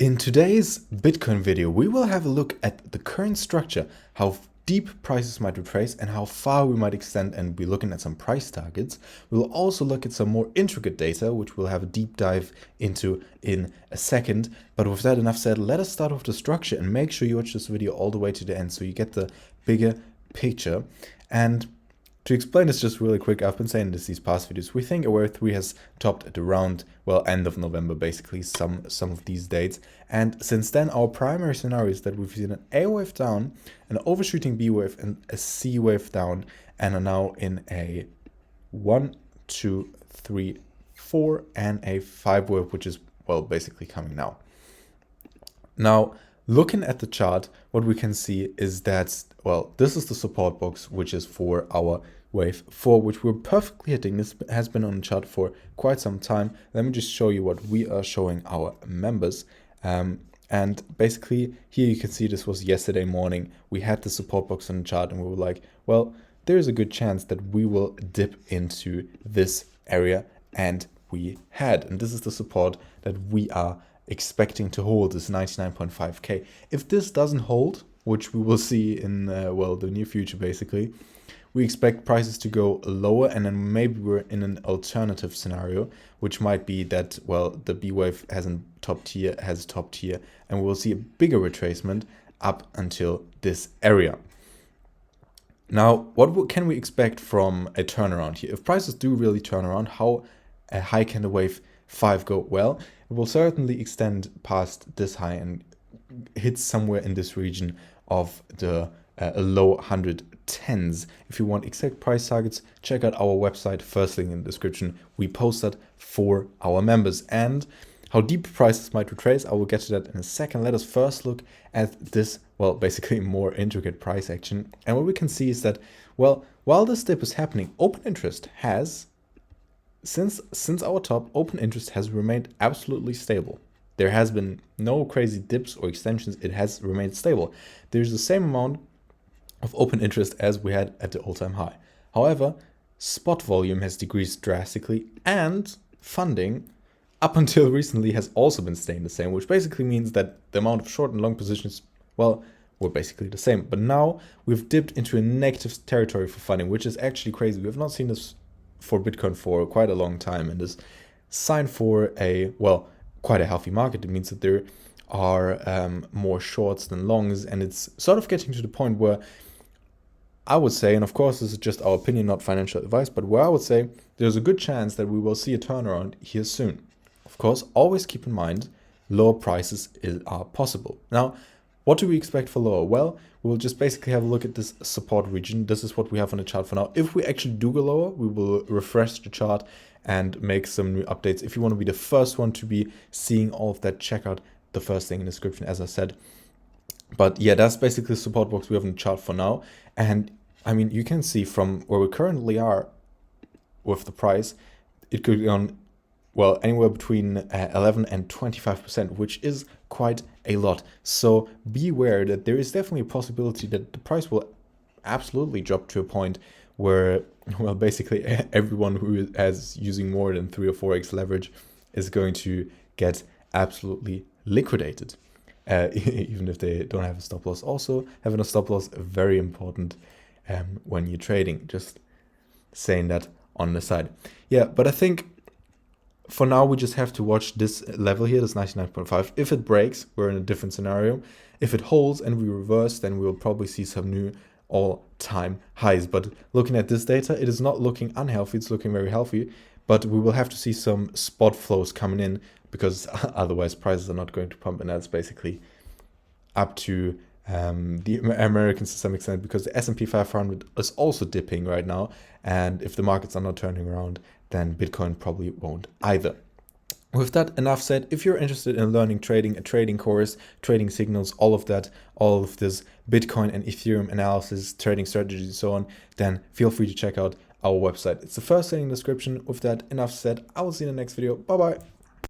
In today's Bitcoin video, we will have a look at the current structure, how deep prices might retrace and how far we might extend, and be looking at some price targets. We'll also look at some more intricate data, which we'll have a deep dive into in a second. But with that enough said, let us start with the structure and make sure you watch this video all the way to the end so you get the bigger picture. And to explain this just really quick, I've been saying this these past videos. We think a wave 3 has topped at around, well, end of November, basically, some of these dates. And since then, our primary scenario is that we've seen an A wave down, an overshooting B wave, and a C wave down, and are now in a 1, 2, 3, 4, and a 5 wave, which is, well, basically coming now. Now, looking at the chart, what we can see is that, well, this is the support box, which is for our wave 4, which we're perfectly hitting. This has been on the chart for quite some time. Let me just show you what we are showing our members. And basically here you can see this was yesterday morning. We had the support box on the chart and we were like, well, there's a good chance that we will dip into this area, and we had. And this is the support that we are expecting to hold, is 99.5k. If this doesn't hold, which we will see in well, the near future, basically, we expect prices to go lower, and then maybe we're in an alternative scenario, which might be that, well, the B wave has a top tier, and we'll see a bigger retracement up until this area. Now, what can we expect from a turnaround here? If prices do really turn around, how high can the wave 5 go? Well, it will certainly extend past this high and hit somewhere in this region of the low 110s. If you want exact price targets, check out our website, first link in the description. We post that for our members. And how deep prices might retrace, I will get to that in a second. Let us first look at this, well, basically more intricate price action. And what we can see is that, well, while this dip is happening, open interest has, since our top, open interest has remained absolutely stable. There has been no crazy dips or extensions. It has remained stable. There's the same amount of open interest as we had at the all-time high. However, spot volume has decreased drastically, and funding up until recently has also been staying the same, which basically means that the amount of short and long positions, well, were basically the same. But now we've dipped into a negative territory for funding, which is actually crazy. We have not seen this for Bitcoin for quite a long time, and this sign for a, well, quite a healthy market. It means that there are more shorts than longs, and it's sort of getting to the point where I would say, and of course this is just our opinion, not financial advice, but where I would say there's a good chance that we will see a turnaround here soon. Of course, always keep in mind lower prices are possible. Now, what do we expect for lower? Well, we'll just basically have a look at this support region. This is what we have on the chart for now. If we actually do go lower, we will refresh the chart and make some new updates. If you want to be the first one to be seeing all of that, check out the first thing in the description, as I said. But yeah, that's basically the support box we have on the chart for now. And I mean, you can see from where we currently are with the price, it could be on, well, anywhere between 11 and 25%, which is quite a lot. So beware that there is definitely a possibility that the price will absolutely drop to a point where, well, basically everyone who is using more than 3 or 4x leverage is going to get absolutely liquidated, even if they don't have a stop loss. Also, having a stop loss very important when you're trading. Just saying that on the side. Yeah, but I think for now we just have to watch this level here, this 99.5. If it breaks, we're in a different scenario. If it holds and we reverse, then we will probably see some new all-time highs. But looking at this data, it is not looking unhealthy, it's looking very healthy. But we will have to see some spot flows coming in, because otherwise prices are not going to pump, and that's basically up to the Americans to some extent, because the S&P 500 is also dipping right now, and if the markets are not turning around, then Bitcoin probably won't either. With that enough said, if you're interested in learning trading, a trading course, trading signals, all of that, all of this Bitcoin and Ethereum analysis, trading strategies and so on, then feel free to check out our website. It's the first thing in the description. With that enough said, I will see you in the next video. Bye bye.